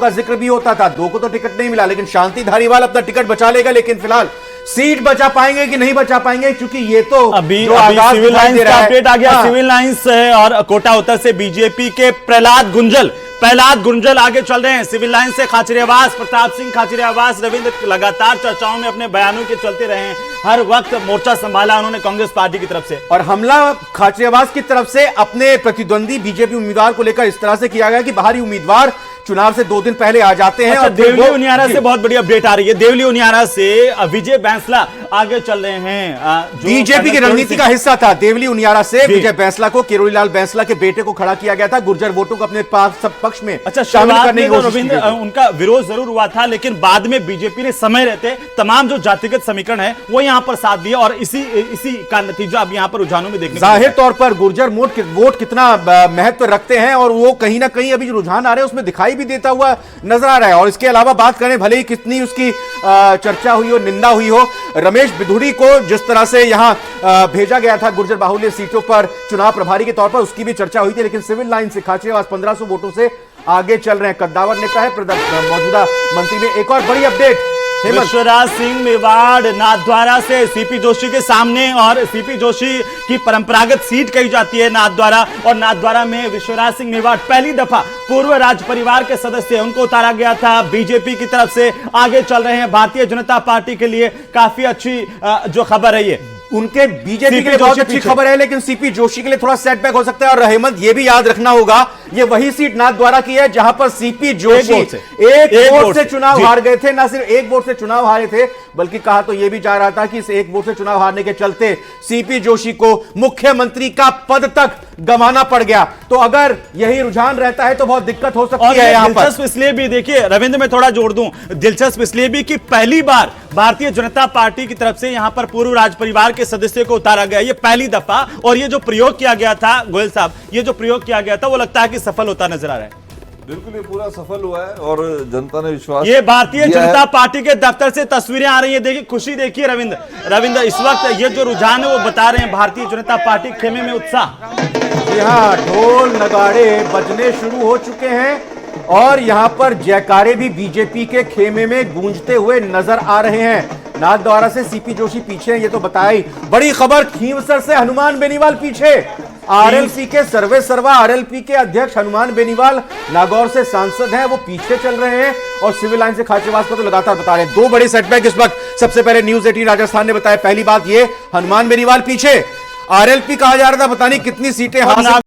का जिक्र भी होता था। 2 को तो टिकट नहीं मिला, लेकिन शांति धारीवाल अपना टिकट बचा लेगा। लेकिन फिलहाल सीट बचा पाएंगे कि नहीं बचा पाएंगे, क्योंकि ये तो अभी सिविल लाइंस का अपडेट आ गया। सिविल लाइंस और कोटा उत्तर से बीजेपी के प्रहलाद गुंजल आगे चल रहे हैं। सिविल लाइन से खाचरियावास, प्रताप सिंह खाचरियावास, रविंद्र लगातार चर्चाओं में अपने बयानों के चलते रहे हैं। हर वक्त मोर्चा संभाला उन्होंने कांग्रेस पार्टी की तरफ से, और हमला खाचरियावास की तरफ से अपने प्रतिद्वंदी बीजेपी उम्मीदवार को लेकर इस तरह से किया गया कि बाहरी उम्मीदवार चुनाव से 2 दिन पहले आ जाते हैं। अच्छा, देवली उनियारा से बहुत बड़ी अपडेट आ रही है। देवली उनियारा से विजय बैंसला आगे चल रहे हैं। बीजेपी की रणनीति का हिस्सा था। देवली उनियारा से विजय बैंसला को, किरोड़ीलाल बैंसला के बेटे को खड़ा किया गया था गुर्जर वोटों को अपने पक्ष में शामिल करने की कोशिश की। उनका विरोध जरूर हुआ था, लेकिन बाद में बीजेपी ने समय रहते तमाम जो जातिगत समीकरण है वो यहां पर साथ दिया, और इसी का नतीजा अब यहां पर रुझानों में देखने जाहिर तौर पर गुर्जर वोट कितना महत्व रखते हैं, और वो कहीं ना कहीं अभी जो रुझान आ रहे हैं उसमें दिखाई भी देता हुआ नजर आ रहा है। और इसके अलावा बात करें, भले ही कितनी उसकी चर्चा हुई हो, निंदा हुई हो, रमेश बिधूड़ी को जिस तरह से यहां भेजा गया था गुर्जर बाहुल्य सीटों पर चुनाव प्रभारी के तौर पर, उसकी भी चर्चा हुई थी। लेकिन सिविल लाइन से खाचरियावास 1500 वोटों से आगे चल रहे हैं। कद्दावर नेता है मौजूदा मंत्री में। एक और बड़ी अपडेट, विश्वराज सिंह मेवाड़ नाथद्वारा से सीपी जोशी के सामने, और सीपी जोशी की परंपरागत सीट कही जाती है नाथद्वारा, और नाथद्वारा में विश्वराज सिंह मेवाड़ पहली दफा पूर्व राज परिवार के सदस्य, उनको उतारा गया था। बीजेपी की तरफ से आगे चल रहे हैं। भारतीय जनता पार्टी के लिए काफी अच्छी जो खबर है, ये उनके बीजेपी के लिए बहुत अच्छी खबर है, लेकिन सीपी जोशी के लिए थोड़ा सेटबैक हो सकता है। और रहमत ये भी याद रखना होगा, ये वही सीट नाथद्वारा की है जहां पर सीपी जोशी एक वोट से चुनाव हार गए थे। ना सिर्फ एक वोट से चुनाव हारे थे, बल्कि कहा तो यह भी जा रहा था कि इस एक वोट से चुनाव हारने के चलते सीपी जोशी को मुख्यमंत्री का पद तक गंवाना पड़ गया। तो अगर यही रुझान रहता है तो बहुत दिक्कत हो सकती है। यहां दिलचस्प इसलिए भी, देखिए रविंद्र, मैं थोड़ा जोड़ दूं, दिलचस्प इसलिए भी कि पहली बार भारतीय जनता पार्टी की तरफ से यहां पर पूर्व राज परिवार के सदस्य को उतारा गया, ये पहली दफा। और ये जो प्रयोग किया गया था गोयल साहब, ये जो प्रयोग किया गया था वो लगता है कि सफल होता नजर आ रहा है। बिल्कुल, ये पूरा सफल हुआ है और जनता ने विश्वास, ये भारतीय जनता पार्टी के दफ्तर से तस्वीरें आ रही है। देखिए खुशी, देखिए रविंद्र इस वक्त ये जो रुझान है वो बता रहे हैं भारतीय जनता पार्टी खेमे में उत्साह। यहाँ ढोल नगाड़े बजने शुरू हो चुके हैं, और यहां पर जयकारे भी बीजेपी के खेमे में गूंजते हुए नजर आ रहे हैं। नाथद्वारा से सीपी जोशी पीछे हैं, ये तो बताई। बड़ी खबर, खींवसर से हनुमान बेनीवाल पीछे। आरएलपी के सर्वे सर्वा आरएलपी के अध्यक्ष हनुमान बेनीवाल, नागौर से सांसद हैं, वो पीछे चल रहे हैं। और सिविल लाइन से खाचरियावास को तो लगातार बता रहे हैं। 2 बड़े सेटबैक इस वक्त। सबसे पहले न्यूज 18 राजस्थान ने बताया, पहली बात ये, हनुमान बेनीवाल पीछे, आरएलपी कहा जा रहा था पता नहीं कितनी सीटें हासिल